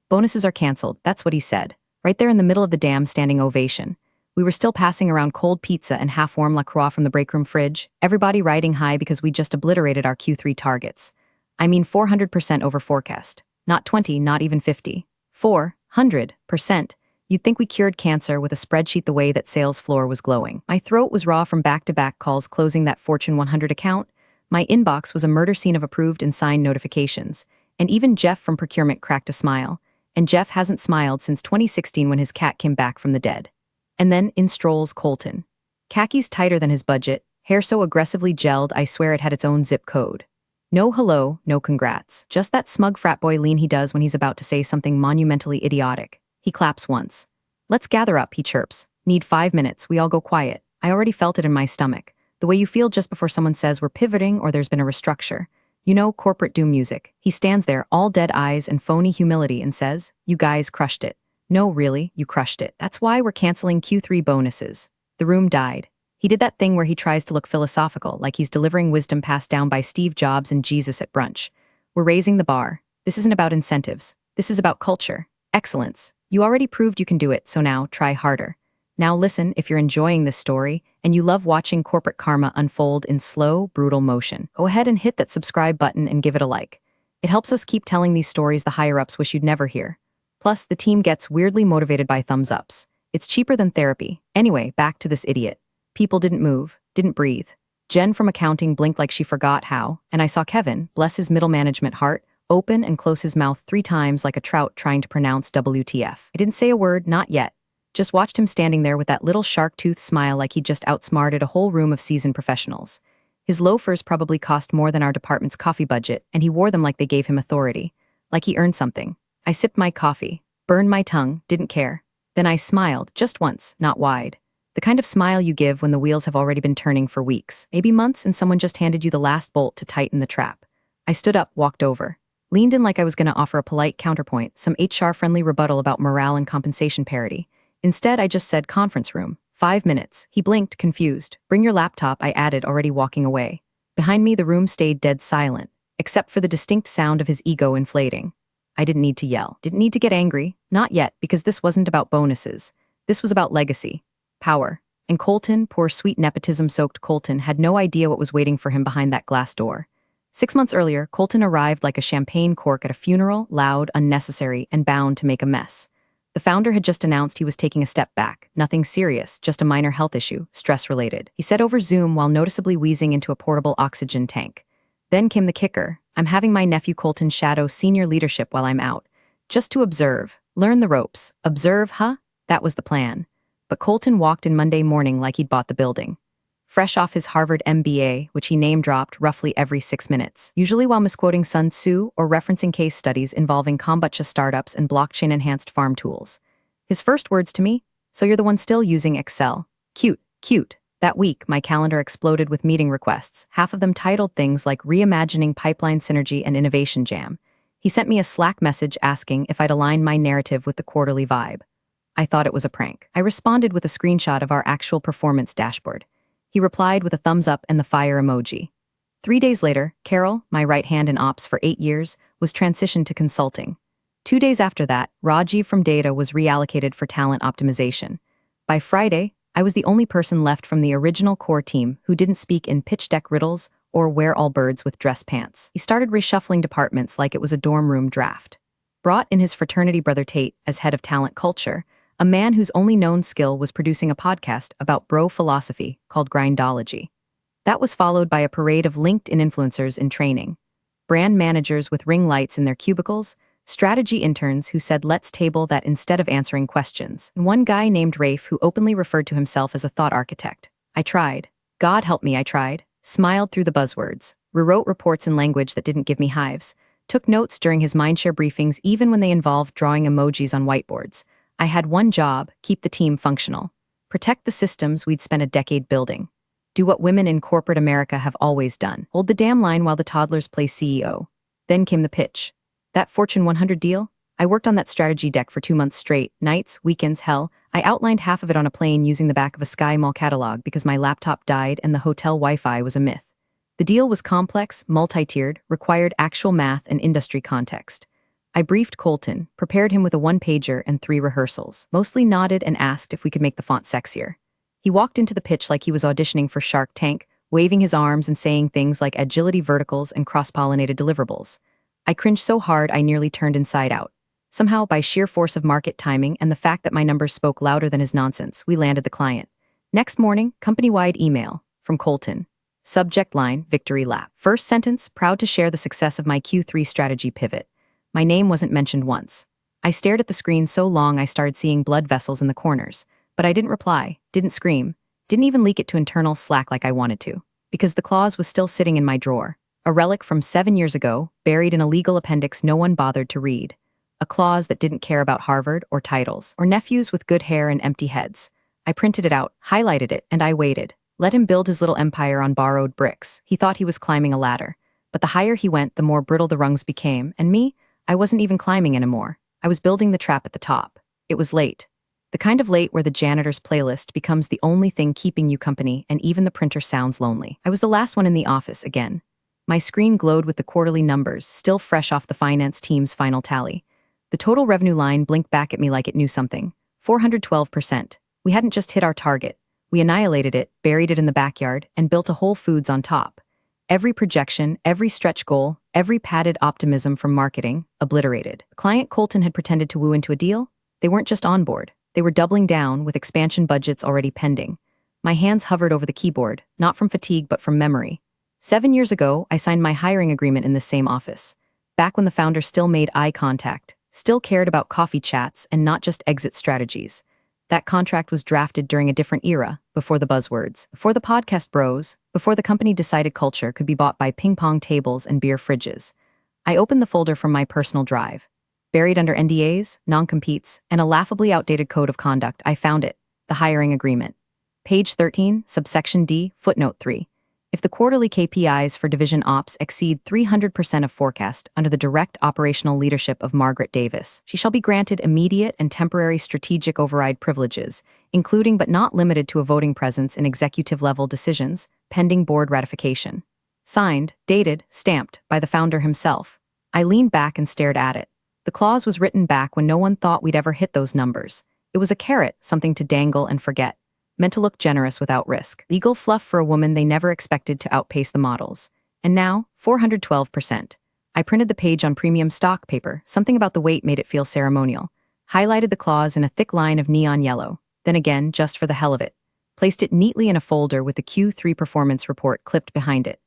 Bonuses are canceled, that's what he said. Right there in the middle of the damn standing ovation. We were still passing around cold pizza and half-warm La Croix from the break room fridge, everybody riding high because we just obliterated our Q3 targets. I mean 400% over forecast. Not 20, not even 50. 400%. You'd think we cured cancer with a spreadsheet the way that sales floor was glowing. My throat was raw from back-to-back calls closing that Fortune 100 account. My inbox was a murder scene of approved and signed notifications. And even Jeff from procurement cracked a smile. And Jeff hasn't smiled since 2016 when his cat came back from the dead. And then in strolls Colton. Khakis tighter than his budget, hair so aggressively gelled I swear it had its own zip code. No hello, no congrats. Just that smug frat boy lean he does when he's about to say something monumentally idiotic. He claps once. Let's gather up, he chirps. Need 5 minutes, we all go quiet. I already felt it in my stomach. The way you feel just before someone says we're pivoting or there's been a restructure. You know, corporate doom music. He stands there, all dead eyes and phony humility and says, you guys crushed it. No, really, you crushed it. That's why we're canceling Q3 bonuses. The room died. He did that thing where he tries to look philosophical, like he's delivering wisdom passed down by Steve Jobs and Jesus at brunch. We're raising the bar. This isn't about incentives. This is about culture. Excellence. You already proved you can do it, so now try harder. Now listen, if you're enjoying this story, and you love watching corporate karma unfold in slow, brutal motion, go ahead and hit that subscribe button and give it a like. It helps us keep telling these stories the higher-ups wish you'd never hear. Plus, the team gets weirdly motivated by thumbs-ups. It's cheaper than therapy. Anyway, back to this idiot. People didn't move, didn't breathe. Jen from accounting blinked like she forgot how, and I saw Kevin, bless his middle management heart, open and close his mouth 3 times like a trout trying to pronounce WTF. I didn't say a word, not yet. Just watched him standing there with that little shark tooth smile like he'd just outsmarted a whole room of seasoned professionals. His loafers probably cost more than our department's coffee budget, and he wore them like they gave him authority. Like he earned something. I sipped my coffee, burned my tongue, didn't care. Then I smiled, just once, not wide. The kind of smile you give when the wheels have already been turning for weeks, maybe months, and someone just handed you the last bolt to tighten the trap. I stood up, walked over. Leaned in like I was going to offer a polite counterpoint, some HR-friendly rebuttal about morale and compensation parity. Instead, I just said conference room. 5 minutes. He blinked, confused. Bring your laptop, I added, already walking away. Behind me, the room stayed dead silent, except for the distinct sound of his ego inflating. I didn't need to yell, didn't need to get angry. Not yet, because this wasn't about bonuses. This was about legacy. Power. And Colton, poor sweet nepotism-soaked Colton, had no idea what was waiting for him behind that glass door. 6 months earlier, Colton arrived like a champagne cork at a funeral, loud, unnecessary, and bound to make a mess. The founder had just announced he was taking a step back. Nothing serious, just a minor health issue, stress-related. He said over Zoom while noticeably wheezing into a portable oxygen tank. Then came the kicker. I'm having my nephew Colton shadow senior leadership while I'm out. Just to observe. Learn the ropes. Observe, huh? That was the plan. But Colton walked in Monday morning like he'd bought the building. Fresh off his Harvard MBA, which he name-dropped roughly every 6 minutes, usually while misquoting Sun Tzu or referencing case studies involving kombucha startups and blockchain-enhanced farm tools. His first words to me, so you're the one still using Excel. Cute, cute. That week, my calendar exploded with meeting requests, half of them titled things like Reimagining Pipeline Synergy and Innovation Jam. He sent me a Slack message asking if I'd align my narrative with the quarterly vibe. I thought it was a prank. I responded with a screenshot of our actual performance dashboard. He replied with a thumbs up and the fire emoji. 3 days later, Carol, my right hand in ops for 8 years, was transitioned to consulting. 2 days after that, Rajiv from data was reallocated for talent optimization. By Friday, I was the only person left from the original core team who didn't speak in pitch deck riddles or wear all birds with dress pants. He started reshuffling departments like it was a dorm room draft. Brought in his fraternity brother Tate as head of talent culture, a man whose only known skill was producing a podcast about bro philosophy called Grindology. That was followed by a parade of LinkedIn influencers in training. Brand managers with ring lights in their cubicles, strategy interns who said let's table that instead of answering questions, and one guy named Rafe who openly referred to himself as a thought architect. I tried. God help me, I tried. Smiled through the buzzwords, rewrote reports in language that didn't give me hives, took notes during his mindshare briefings even when they involved drawing emojis on whiteboards. I had one job, keep the team functional. Protect the systems we'd spent a decade building. Do what women in corporate America have always done. Hold the damn line while the toddlers play CEO. Then came the pitch. That Fortune 100 deal? I worked on that strategy deck for 2 months straight, nights, weekends, hell. I outlined half of it on a plane using the back of a Sky Mall catalog because my laptop died and the hotel Wi-Fi was a myth. The deal was complex, multi-tiered, required actual math and industry context. I briefed Colton, prepared him with a one-pager and 3 rehearsals, mostly nodded and asked if we could make the font sexier. He walked into the pitch like he was auditioning for Shark Tank, waving his arms and saying things like agility verticals and cross-pollinated deliverables. I cringed so hard I nearly turned inside out. Somehow, by sheer force of market timing and the fact that my numbers spoke louder than his nonsense, we landed the client. Next morning, company-wide email from Colton. Subject line, victory lap. First sentence, proud to share the success of my Q3 strategy pivot. My name wasn't mentioned once. I stared at the screen so long I started seeing blood vessels in the corners, but I didn't reply, didn't scream, didn't even leak it to internal Slack like I wanted to, because the clause was still sitting in my drawer, a relic from 7 years ago, buried in a legal appendix no one bothered to read. A clause that didn't care about Harvard or titles, or nephews with good hair and empty heads. I printed it out, highlighted it, and I waited. Let him build his little empire on borrowed bricks. He thought he was climbing a ladder. But the higher he went, the more brittle the rungs became, and me, I wasn't even climbing anymore. I was building the trap at the top. It was late. The kind of late where the janitor's playlist becomes the only thing keeping you company and even the printer sounds lonely. I was the last one in the office again. My screen glowed with the quarterly numbers, still fresh off the finance team's final tally. The total revenue line blinked back at me like it knew something. 412%. We hadn't just hit our target. We annihilated it, buried it in the backyard, and built a Whole Foods on top. Every projection, every stretch goal, every padded optimism from marketing, obliterated. Client Colton had pretended to woo into a deal. They weren't just on board. They were doubling down with expansion budgets already pending. My hands hovered over the keyboard, not from fatigue but from memory. 7 years ago, I signed my hiring agreement in this same office. Back when the founder still made eye contact, still cared about coffee chats and not just exit strategies. That contract was drafted during a different era, before the buzzwords, before the podcast bros, before the company decided culture could be bought by ping-pong tables and beer fridges. I opened the folder from my personal drive. Buried under NDAs, non-competes, and a laughably outdated code of conduct, I found it, the hiring agreement. Page 13, subsection D, footnote 3. If the quarterly KPIs for division ops exceed 300% of forecast under the direct operational leadership of Margaret Davis, she shall be granted immediate and temporary strategic override privileges, including but not limited to a voting presence in executive-level decisions, pending board ratification. Signed, dated, stamped by the founder himself. I leaned back and stared at it. The clause was written back when no one thought we'd ever hit those numbers. It was a carrot, something to dangle and forget. Meant to look generous without risk. Legal fluff for a woman they never expected to outpace the models. And now, 412%. I printed the page on premium stock paper, something about the weight made it feel ceremonial. Highlighted the clause in a thick line of neon yellow. Then again, just for the hell of it. Placed it neatly in a folder with the Q3 performance report clipped behind it.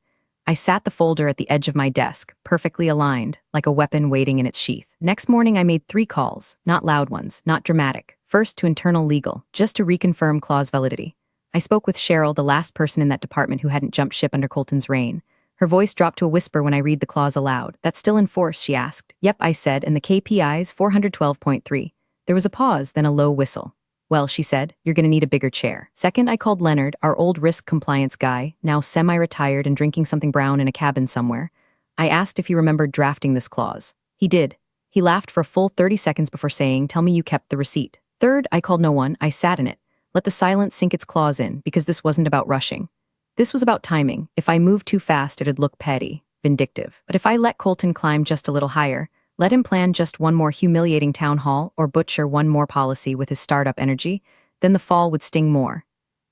I sat the folder at the edge of my desk, perfectly aligned, like a weapon waiting in its sheath. Next morning I made 3 calls, not loud ones, not dramatic. First to internal legal, just to reconfirm clause validity. I spoke with Cheryl, the last person in that department who hadn't jumped ship under Colton's reign. Her voice dropped to a whisper when I read the clause aloud. That's still in force, she asked. Yep, I said, and the KPI's 412.3. There was a pause, then a low whistle. Well, she said, you're gonna need a bigger chair. Second, I called Leonard, our old risk compliance guy, now semi-retired and drinking something brown in a cabin somewhere. I asked if he remembered drafting this clause. He did. He laughed for a full 30 seconds before saying, tell me you kept the receipt. Third, I called no one, I sat in it. Let the silence sink its claws in, because this wasn't about rushing. This was about timing. If I moved too fast, it'd look petty, vindictive. But if I let Colton climb just a little higher, let him plan just one more humiliating town hall or butcher one more policy with his startup energy, then the fall would sting more.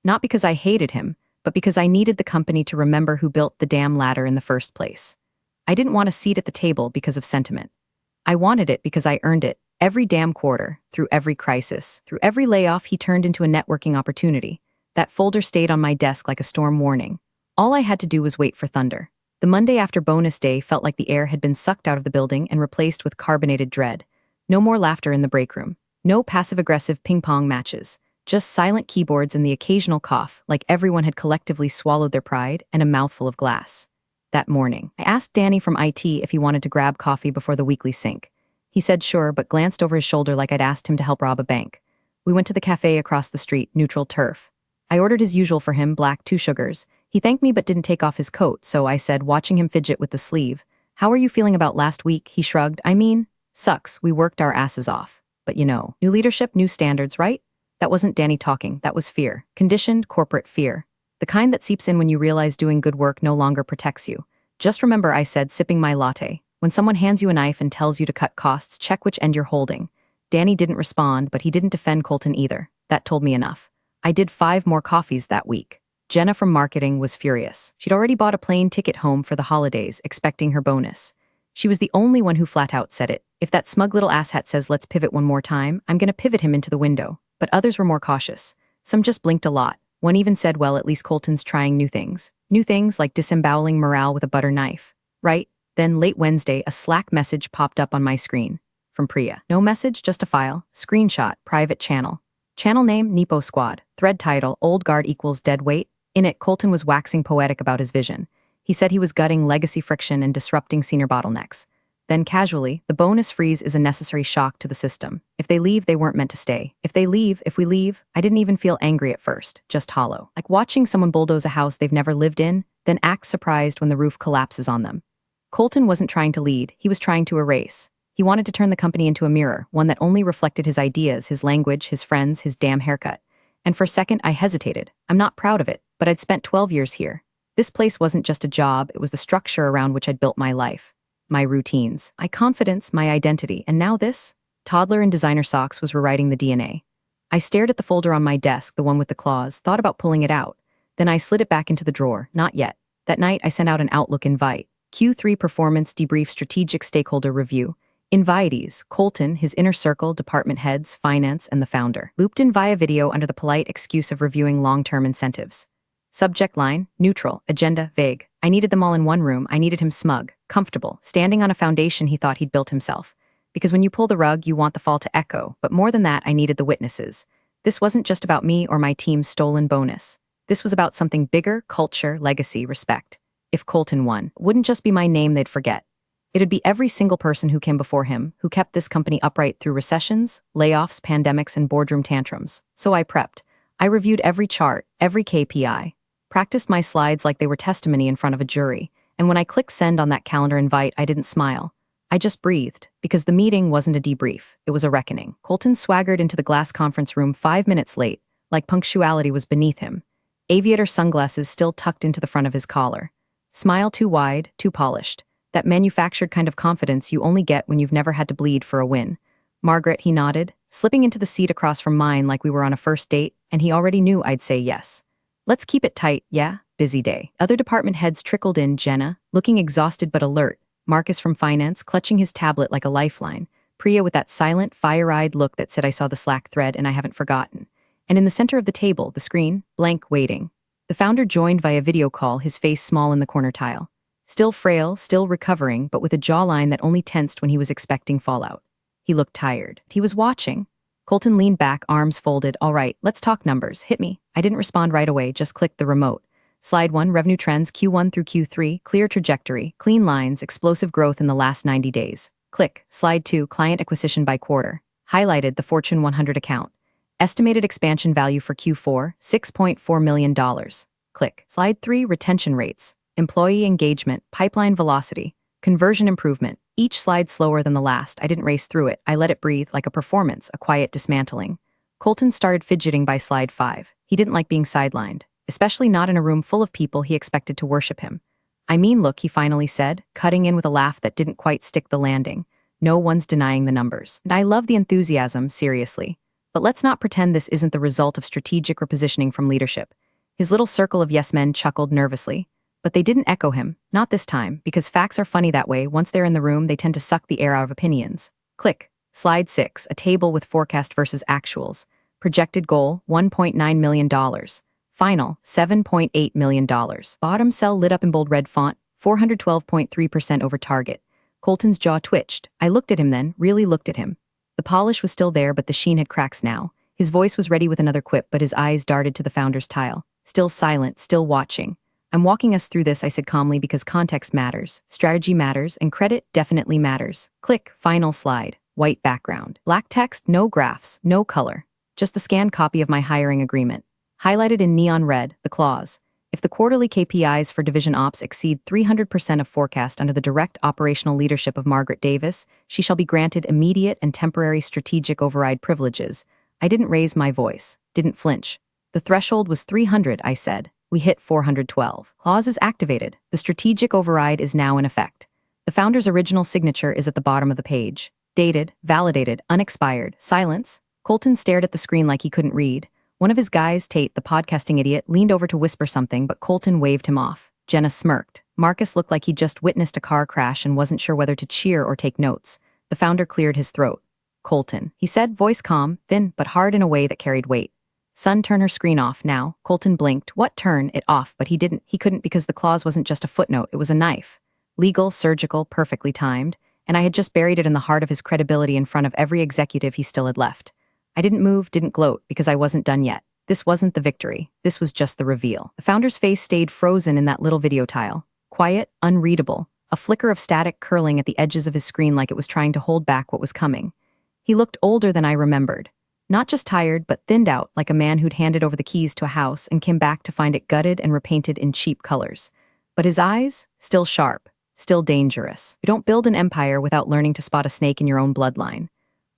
Not because I hated him, but because I needed the company to remember who built the damn ladder in the first place. I didn't want a seat at the table because of sentiment. I wanted it because I earned it. Every damn quarter, through every crisis, through every layoff, he turned into a networking opportunity. That folder stayed on my desk like a storm warning. All I had to do was wait for thunder. The Monday after bonus day felt like the air had been sucked out of the building and replaced with carbonated dread. No more laughter in the break room. No passive-aggressive ping-pong matches. Just silent keyboards and the occasional cough, like everyone had collectively swallowed their pride and a mouthful of glass. That morning, I asked Danny from IT if he wanted to grab coffee before the weekly sync. He said sure, but glanced over his shoulder like I'd asked him to help rob a bank. We went to the cafe across the street, neutral turf. I ordered his usual for him, black, 2 sugars. He thanked me but didn't take off his coat, so I said, watching him fidget with the sleeve, how are you feeling about last week? He shrugged. I mean, sucks, we worked our asses off. But you know, new leadership, new standards, right? That wasn't Danny talking, that was fear. Conditioned, corporate fear. The kind that seeps in when you realize doing good work no longer protects you. Just remember, I said, sipping my latte. When someone hands you a knife and tells you to cut costs, check which end you're holding. Danny didn't respond, but he didn't defend Colton either. That told me enough. I did 5 more coffees that week. Jenna from marketing was furious. She'd already bought a plane ticket home for the holidays, expecting her bonus. She was the only one who flat out said it. If that smug little asshat says let's pivot one more time, I'm gonna pivot him into the window. But others were more cautious. Some just blinked a lot. One even said, well, at least Colton's trying new things. New things like disemboweling morale with a butter knife. Right? Then late Wednesday, a Slack message popped up on my screen. From Priya. No message, just a file. Screenshot, private channel. Channel name, Nepo Squad. Thread title, Old Guard equals dead weight. In it, Colton was waxing poetic about his vision. He said he was gutting legacy friction and disrupting senior bottlenecks. Then casually, the bonus freeze is a necessary shock to the system. If they leave, they weren't meant to stay. If we leave, I didn't even feel angry at first, just hollow. Like watching someone bulldoze a house they've never lived in, then act surprised when the roof collapses on them. Colton wasn't trying to lead, he was trying to erase. He wanted to turn the company into a mirror, one that only reflected his ideas, his language, his friends, his damn haircut. And for a second, I hesitated. I'm not proud of it, but I'd spent 12 years here. This place wasn't just a job, it was the structure around which I'd built my life. My routines, my confidence, my identity, and now this? Toddler in designer socks was rewriting the DNA. I stared at the folder on my desk, the one with the claws, thought about pulling it out. Then I slid it back into the drawer, not yet. That night, I sent out an Outlook invite. Q3 Performance Debrief Strategic Stakeholder Review. Invitees, Colton, his inner circle, department heads, finance, and the founder. Looped in via video under the polite excuse of reviewing long-term incentives. Subject line, neutral, agenda, vague. I needed them all in one room. I needed him smug, comfortable, standing on a foundation he thought he'd built himself. Because when you pull the rug, you want the fall to echo. But more than that, I needed the witnesses. This wasn't just about me or my team's stolen bonus. This was about something bigger, culture, legacy, respect. If Colton won, it wouldn't just be my name they'd forget. It'd be every single person who came before him, who kept this company upright through recessions, layoffs, pandemics, and boardroom tantrums. So I prepped. I reviewed every chart, every KPI, practiced my slides like they were testimony in front of a jury, and when I clicked send on that calendar invite, I didn't smile. I just breathed, because the meeting wasn't a debrief, it was a reckoning. Colton swaggered into the glass conference room 5 minutes late, like punctuality was beneath him. Aviator sunglasses still tucked into the front of his collar. Smile too wide, too polished. That manufactured kind of confidence you only get when you've never had to bleed for a win. Margaret, he nodded, slipping into the seat across from mine like we were on a first date, and he already knew I'd say yes. Let's keep it tight, yeah? Busy day. Other department heads trickled in, Jenna, looking exhausted but alert, Marcus from finance, clutching his tablet like a lifeline, Priya with that silent, fire-eyed look that said I saw the Slack thread and I haven't forgotten. And in the center of the table, the screen, blank, waiting. The founder joined via video call, his face small in the corner tile. Still frail, still recovering, but with a jawline that only tensed when he was expecting fallout. He looked tired. He was watching. Colton leaned back, arms folded. All right, let's talk numbers. Hit me. I didn't respond right away, just clicked the remote. Slide 1, revenue trends, Q1 through Q3, clear trajectory, clean lines, explosive growth in the last 90 days. Click. Slide 2, client acquisition by quarter. Highlighted the Fortune 100 account. Estimated expansion value for Q4, $6.4 million. Click. Slide 3, retention rates. Employee engagement, pipeline velocity, conversion improvement. Each slide slower than the last. I didn't race through it. I let it breathe like a performance, a quiet dismantling. Colton started fidgeting by slide 5. He didn't like being sidelined, especially not in a room full of people he expected to worship him. I mean, look, he finally said, cutting in with a laugh that didn't quite stick the landing. No one's denying the numbers. And I love the enthusiasm, seriously. But let's not pretend this isn't the result of strategic repositioning from leadership. His little circle of yes men chuckled nervously. But they didn't echo him, not this time, because facts are funny that way. Once they're in the room, they tend to suck the air out of opinions. Click. Slide 6, a table with forecast versus actuals. Projected goal, $1.9 million. Final, $7.8 million. Bottom cell lit up in bold red font, 412.3% over target. Colton's jaw twitched. I looked at him then, really looked at him. The polish was still there, but the sheen had cracks now. His voice was ready with another quip, but his eyes darted to the founder's tile. Still silent, still watching. I'm walking us through this, I said calmly, because context matters, strategy matters, and credit definitely matters. Click. Final slide. White background. Black text, no graphs, no color. Just the scanned copy of my hiring agreement. Highlighted in neon red, the clause. If the quarterly KPIs for division ops exceed 300% of forecast under the direct operational leadership of Margaret Davis, she shall be granted immediate and temporary strategic override privileges. I didn't raise my voice, didn't flinch. The threshold was 300, I said. We hit 412. Clause is activated. The strategic override is now in effect. The founder's original signature is at the bottom of the page. Dated, validated, unexpired, silence. Colton stared at the screen like he couldn't read. One of his guys, Tate, the podcasting idiot, leaned over to whisper something, but Colton waved him off. Jenna smirked. Marcus looked like he'd just witnessed a car crash and wasn't sure whether to cheer or take notes. The founder cleared his throat. Colton, he said, voice calm, thin, but hard in a way that carried weight. Son, turn her screen off now. Colton blinked. What turn it off? But he didn't. He couldn't because the clause wasn't just a footnote, it was a knife. Legal, surgical, perfectly timed. And I had just buried it in the heart of his credibility in front of every executive he still had left. I didn't move, didn't gloat, because I wasn't done yet. This wasn't the victory. This was just the reveal. The founder's face stayed frozen in that little video tile. Quiet, unreadable, a flicker of static curling at the edges of his screen like it was trying to hold back what was coming. He looked older than I remembered. Not just tired, but thinned out, like a man who'd handed over the keys to a house and came back to find it gutted and repainted in cheap colors. But his eyes? Still sharp, still dangerous. You don't build an empire without learning to spot a snake in your own bloodline.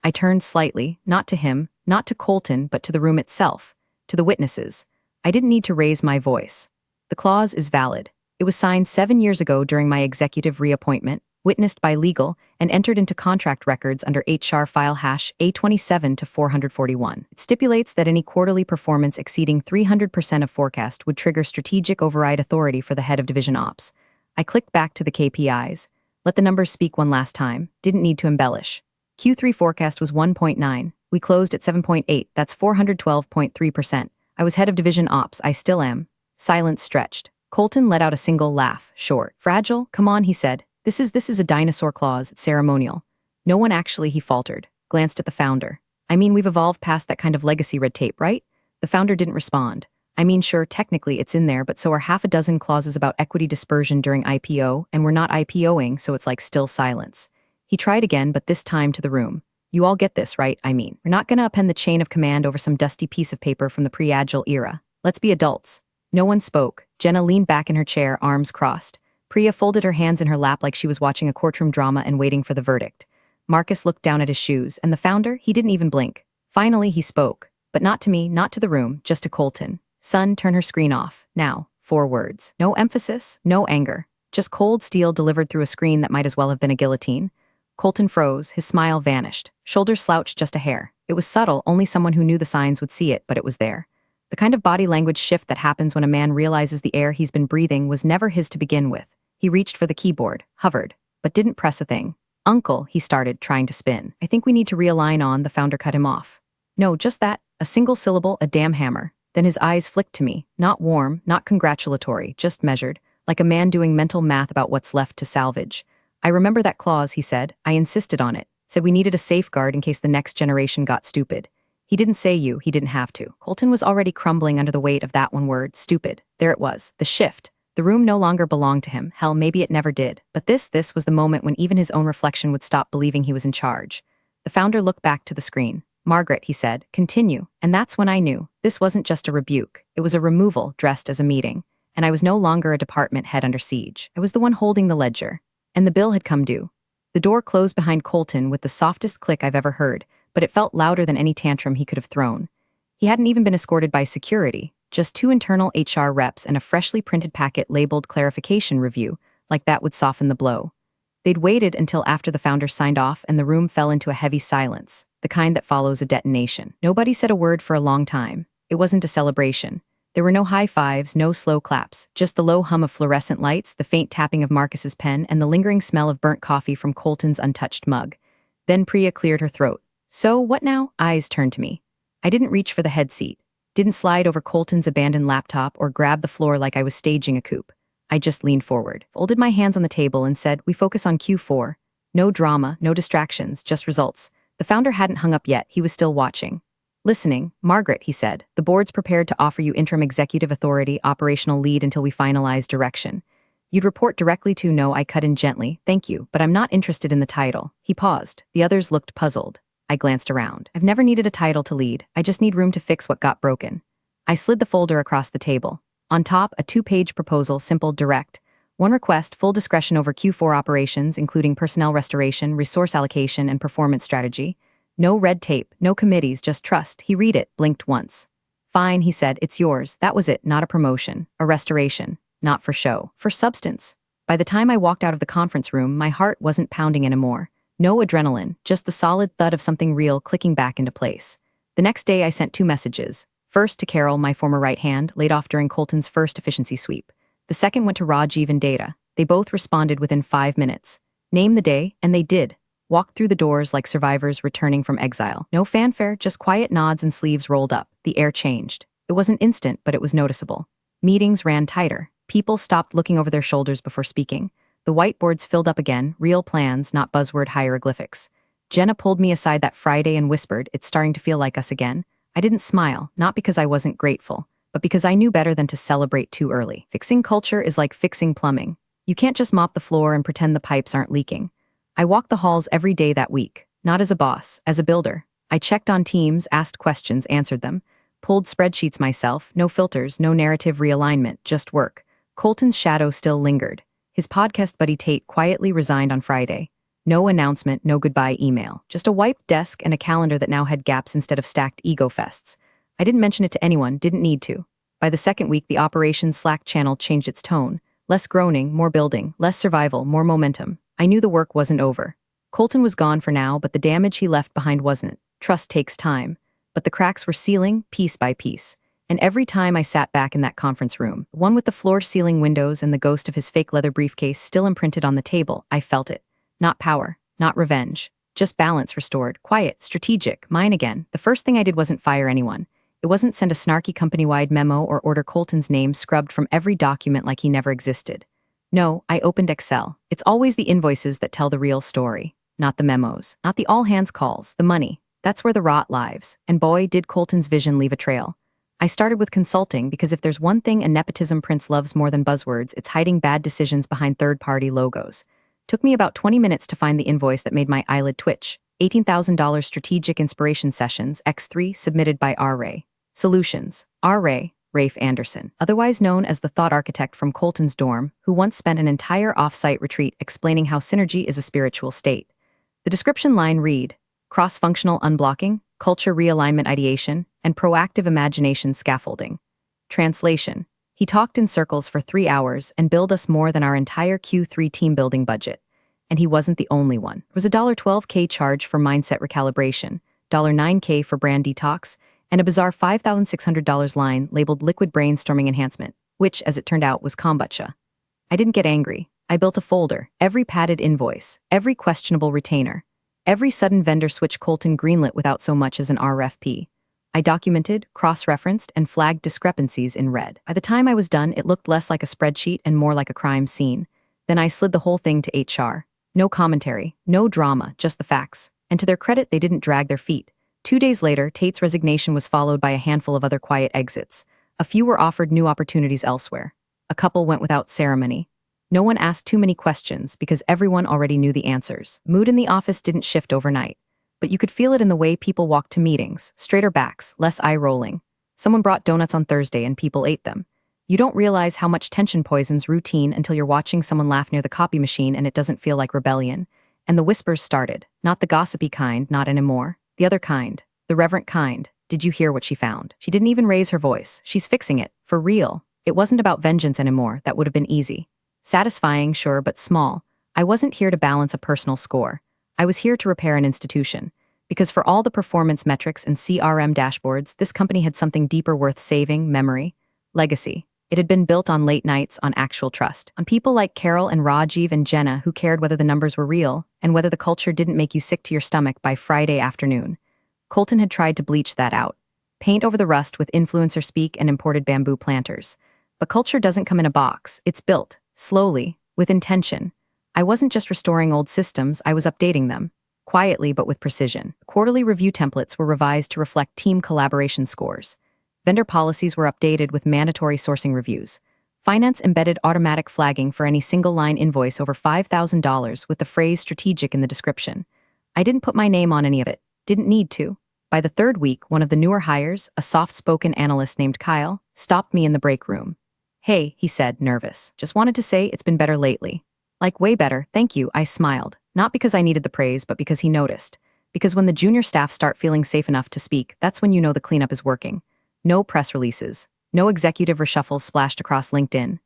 I turned slightly, not to him, not to Colton, but to the room itself, to the witnesses. I didn't need to raise my voice. The clause is valid. It was signed 7 years ago during my executive reappointment, witnessed by legal, and entered into contract records under HR file hash A27 to 441. It stipulates that any quarterly performance exceeding 300% of forecast would trigger strategic override authority for the head of division ops. I clicked back to the KPIs. Let the numbers speak one last time. Didn't need to embellish. Q3 forecast was 1.9. We closed at 7.8. That's 412.3%. I was head of division ops. I still am. Silence stretched. Colton let out a single laugh, short. Fragile? Come on, he said. This is a dinosaur clause. It's ceremonial. No one actually, he faltered, glanced at the founder. I mean, we've evolved past that kind of legacy red tape, right? The founder didn't respond. I mean, sure, technically it's in there, but so are half a dozen clauses about equity dispersion during IPO, and we're not IPOing, so it's like still silence. He tried again, but this time to the room. You all get this, right? I mean, we're not gonna append the chain of command over some dusty piece of paper from the pre-Agile era. Let's be adults. No one spoke. Jenna leaned back in her chair, arms crossed. Priya folded her hands in her lap like she was watching a courtroom drama and waiting for the verdict. Marcus looked down at his shoes, and the founder, he didn't even blink. Finally, he spoke. But not to me, not to the room, just to Colton. Son, turn her screen off. Now. 4 words. No emphasis, no anger. Just cold steel delivered through a screen that might as well have been a guillotine. Colton froze, his smile vanished. Shoulders slouched just a hair. It was subtle, only someone who knew the signs would see it, but it was there. The kind of body language shift that happens when a man realizes the air he's been breathing was never his to begin with. He reached for the keyboard, hovered, but didn't press a thing. Uncle, he started, trying to spin. I think we need to realign on, the founder cut him off. No, just that, a single syllable, a damn hammer. Then his eyes flicked to me, not warm, not congratulatory, just measured, like a man doing mental math about what's left to salvage. I remember that clause, he said. I insisted on it. Said we needed a safeguard in case the next generation got stupid. He didn't say he didn't have to. Colton was already crumbling under the weight of that one word, stupid. There it was, the shift. The room no longer belonged to him. Hell, maybe it never did. But this was the moment when even his own reflection would stop believing he was in charge. The founder looked back to the screen. Margaret, he said, continue. And that's when I knew. This wasn't just a rebuke. It was a removal dressed as a meeting. And I was no longer a department head under siege. I was the one holding the ledger. And the bill had come due. The door closed behind Colton with the softest click I've ever heard, but it felt louder than any tantrum he could have thrown. He hadn't even been escorted by security, just 2 internal HR reps and a freshly printed packet labeled clarification review, like that would soften the blow. They'd waited until after the founder signed off and the room fell into a heavy silence, the kind that follows a detonation. Nobody said a word for a long time. It wasn't a celebration. There were no high fives, no slow claps, just the low hum of fluorescent lights, the faint tapping of Marcus's pen, and the lingering smell of burnt coffee from Colton's untouched mug. Then Priya cleared her throat. So, what now? Eyes turned to me. I didn't reach for the head seat, didn't slide over Colton's abandoned laptop or grab the floor like I was staging a coup. I just leaned forward, folded my hands on the table and said, we focus on Q4. No drama, no distractions, just results. The founder hadn't hung up yet, he was still watching. Listening, Margaret, he said, the board's prepared to offer you interim executive authority, operational lead until we finalize direction. You'd report directly to no, I cut in gently, thank you, but I'm not interested in the title. He paused. The others looked puzzled. I glanced around. I've never needed a title to lead. I just need room to fix what got broken. I slid the folder across the table. On top, a 2-page proposal, simple, direct. 1 request, full discretion over Q4 operations, including personnel restoration, resource allocation, and performance strategy. No red tape, no committees, just trust. He read it, blinked once. Fine, he said, it's yours. That was it, not a promotion, a restoration. Not for show, for substance. By the time I walked out of the conference room, my heart wasn't pounding anymore. No adrenaline, just the solid thud of something real clicking back into place. The next day, I sent 2 messages. First to Carol, my former right hand, laid off during Colton's first efficiency sweep. The second went to Rajiv and Data. They both responded within 5 minutes. Name the day, and they did. Walked through the doors like survivors returning from exile. No fanfare, just quiet nods and sleeves rolled up. The air changed. It wasn't instant, but it was noticeable. Meetings ran tighter. People stopped looking over their shoulders before speaking. The whiteboards filled up again, real plans, not buzzword hieroglyphics. Jenna pulled me aside that Friday and whispered, "It's starting to feel like us again." I didn't smile, not because I wasn't grateful, but because I knew better than to celebrate too early. Fixing culture is like fixing plumbing. You can't just mop the floor and pretend the pipes aren't leaking. I walked the halls every day that week, not as a boss, as a builder. I checked on teams, asked questions, answered them, pulled spreadsheets myself, no filters, no narrative realignment, just work. Colton's shadow still lingered. His podcast buddy Tate quietly resigned on Friday. No announcement, no goodbye email, just a wiped desk and a calendar that now had gaps instead of stacked ego fests. I didn't mention it to anyone, didn't need to. By the second week, the operations Slack channel changed its tone. Less groaning, more building, less survival, more momentum. I knew the work wasn't over. Colton was gone for now, but the damage he left behind wasn't. Trust takes time. But the cracks were sealing, piece by piece. And every time I sat back in that conference room, one with the floor-ceiling windows and the ghost of his fake leather briefcase still imprinted on the table, I felt it. Not power, not revenge. Just balance restored, quiet, strategic, mine again. The first thing I did wasn't fire anyone. It wasn't send a snarky company-wide memo or order Colton's name scrubbed from every document like he never existed. No, I opened Excel. It's always the invoices that tell the real story, not the memos, not the all-hands calls, the money. That's where the rot lives. And boy, did Colton's vision leave a trail. I started with consulting because if there's one thing a nepotism prince loves more than buzzwords, it's hiding bad decisions behind third-party logos. Took me about 20 minutes to find the invoice that made my eyelid twitch. $18,000 Strategic Inspiration Sessions, X3, submitted by R. Ray. Solutions. R. Ray, Rafe Anderson, otherwise known as the thought architect from Colton's dorm, who once spent an entire off-site retreat explaining how synergy is a spiritual state. The description line read, cross-functional unblocking, culture realignment ideation, and proactive imagination scaffolding. Translation. He talked in circles for 3 hours and billed us more than our entire Q3 team building budget. And he wasn't the only one. There was a $12K charge for mindset recalibration, $9K for brand detox, and a bizarre $5,600 line labeled liquid brainstorming enhancement, which, as it turned out, was kombucha. I didn't get angry. I built a folder, every padded invoice, every questionable retainer, every sudden vendor switch Colton greenlit without so much as an RFP. I documented, cross-referenced, and flagged discrepancies in red. By the time I was done, it looked less like a spreadsheet and more like a crime scene. Then I slid the whole thing to HR. No commentary, no drama, just the facts. And to their credit, they didn't drag their feet. 2 days later, Tate's resignation was followed by a handful of other quiet exits. A few were offered new opportunities elsewhere. A couple went without ceremony. No one asked too many questions because everyone already knew the answers. Mood in the office didn't shift overnight. But you could feel it in the way people walked to meetings, straighter backs, less eye-rolling. Someone brought donuts on Thursday and people ate them. You don't realize how much tension poisons routine until you're watching someone laugh near the copy machine and it doesn't feel like rebellion. And the whispers started. Not the gossipy kind, not anymore. The other kind. The reverent kind. Did you hear what she found? She didn't even raise her voice. She's fixing it. For real. It wasn't about vengeance anymore. That would have been easy. Satisfying, sure, but small. I wasn't here to balance a personal score. I was here to repair an institution. Because for all the performance metrics and CRM dashboards, this company had something deeper worth saving: memory, legacy. It had been built on late nights, on actual trust, on people like Carol and Rajiv and Jenna who cared whether the numbers were real and whether the culture didn't make you sick to your stomach by Friday afternoon. Colton had tried to bleach that out, paint over the rust with influencer speak and imported bamboo planters. But culture doesn't come in a box. It's built, slowly, with intention. I wasn't just restoring old systems, I was updating them. Quietly but with precision. Quarterly review templates were revised to reflect team collaboration scores. Vendor policies were updated with mandatory sourcing reviews. Finance embedded automatic flagging for any single-line invoice over $5,000 with the phrase strategic in the description. I didn't put my name on any of it. Didn't need to. By the 3rd week, one of the newer hires, a soft-spoken analyst named Kyle, stopped me in the break room. "Hey," he said, nervous. "Just wanted to say it's been better lately." "Like way better, thank you," I smiled. Not because I needed the praise, but because he noticed. Because when the junior staff start feeling safe enough to speak, that's when you know the cleanup is working. No press releases. No executive reshuffles splashed across LinkedIn.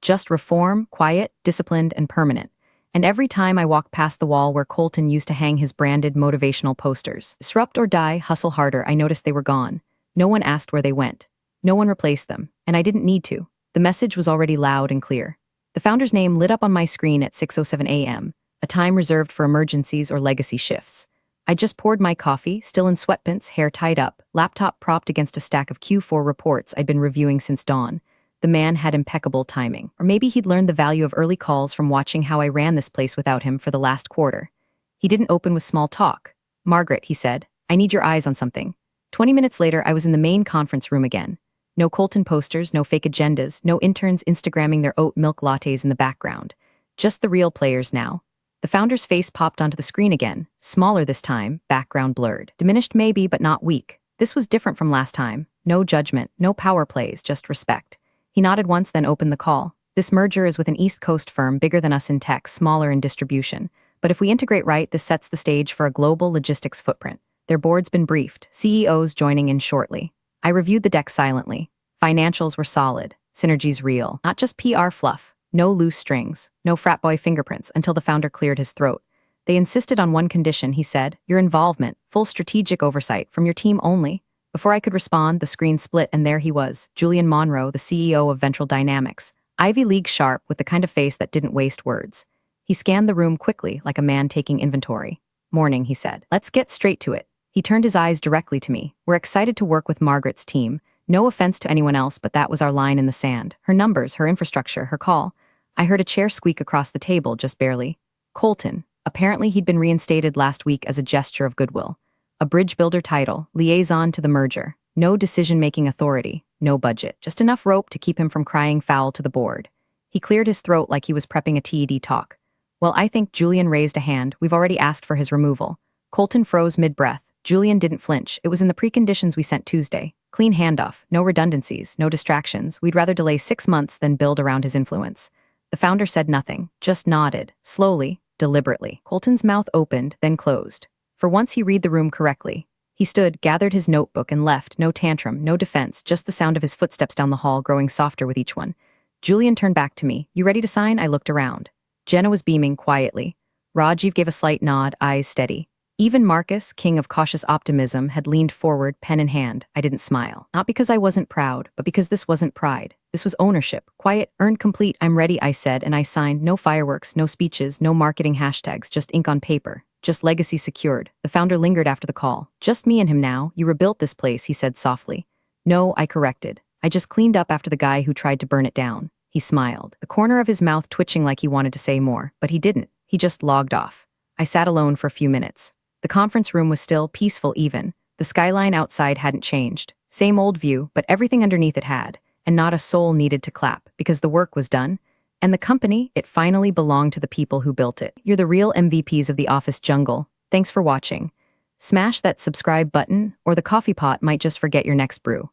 Just reform, quiet, disciplined, and permanent. And every time I walked past the wall where Colton used to hang his branded motivational posters, disrupt or die, hustle harder, I noticed they were gone. No one asked where they went. No one replaced them, and I didn't need to. The message was already loud and clear. The founder's name lit up on my screen at 6:07 a.m., a time reserved for emergencies or legacy shifts. I just poured my coffee, still in sweatpants, hair tied up, laptop propped against a stack of Q4 reports I'd been reviewing since dawn. The man had impeccable timing. Or maybe he'd learned the value of early calls from watching how I ran this place without him for the last quarter. He didn't open with small talk. "Margaret," he said, "I need your eyes on something." 20 minutes later, I was in the main conference room again. No Colton posters, no fake agendas, no interns Instagramming their oat milk lattes in the background. Just the real players now. The founder's face popped onto the screen again, smaller this time, background blurred. Diminished maybe, but not weak. This was different from last time. No judgment, no power plays, just respect. He nodded once, then opened the call. "This merger is with an East Coast firm bigger than us in tech, smaller in distribution. But if we integrate right, this sets the stage for a global logistics footprint. Their board's been briefed, CEOs joining in shortly." I reviewed the deck silently. Financials were solid, synergies real, not just PR fluff. No loose strings, no frat boy fingerprints until the founder cleared his throat. "They insisted on one condition," he said, "your involvement, full strategic oversight, from your team only." Before I could respond, the screen split and there he was, Julian Monroe, the CEO of Ventral Dynamics, Ivy League sharp with the kind of face that didn't waste words. He scanned the room quickly, like a man taking inventory. "Morning," he said. "Let's get straight to it." He turned his eyes directly to me. "We're excited to work with Margaret's team. No offense to anyone else, but that was our line in the sand. Her numbers, her infrastructure, her call." I heard a chair squeak across the table, just barely. Colton. Apparently he'd been reinstated last week as a gesture of goodwill. A bridge builder title, liaison to the merger. No decision-making authority, no budget. Just enough rope to keep him from crying foul to the board. He cleared his throat like he was prepping a TED talk. "Well, I think," Julian raised a hand, "we've already asked for his removal." Colton froze mid-breath. Julian didn't flinch. "It was in the preconditions we sent Tuesday. Clean handoff, no redundancies, no distractions. We'd rather delay 6 months than build around his influence." The founder said nothing, just nodded, slowly, deliberately. Colton's mouth opened, then closed. For once he read the room correctly. He stood, gathered his notebook, and left, no tantrum, no defense, just the sound of his footsteps down the hall growing softer with each one. Julian turned back to me. "You ready to sign?" I looked around. Jenna was beaming quietly. Rajiv gave a slight nod, eyes steady. Even Marcus, king of cautious optimism, had leaned forward, pen in hand. I didn't smile. Not because I wasn't proud, but because this wasn't pride. This was ownership. Quiet, earned, complete. "I'm ready," I said, and I signed. No fireworks, no speeches, no marketing hashtags, just ink on paper. Just legacy secured. The founder lingered after the call. "Just me and him now. You rebuilt this place," he said softly. "No," I corrected. "I just cleaned up after the guy who tried to burn it down." He smiled, the corner of his mouth twitching like he wanted to say more, but he didn't. He just logged off. I sat alone for a few minutes. The conference room was still, peaceful even. The skyline outside hadn't changed. Same old view, but everything underneath it had. And not a soul needed to clap, because the work was done. And the company, it finally belonged to the people who built it. You're the real MVPs of the office jungle. Thanks for watching. Smash that subscribe button, or the coffee pot might just forget your next brew.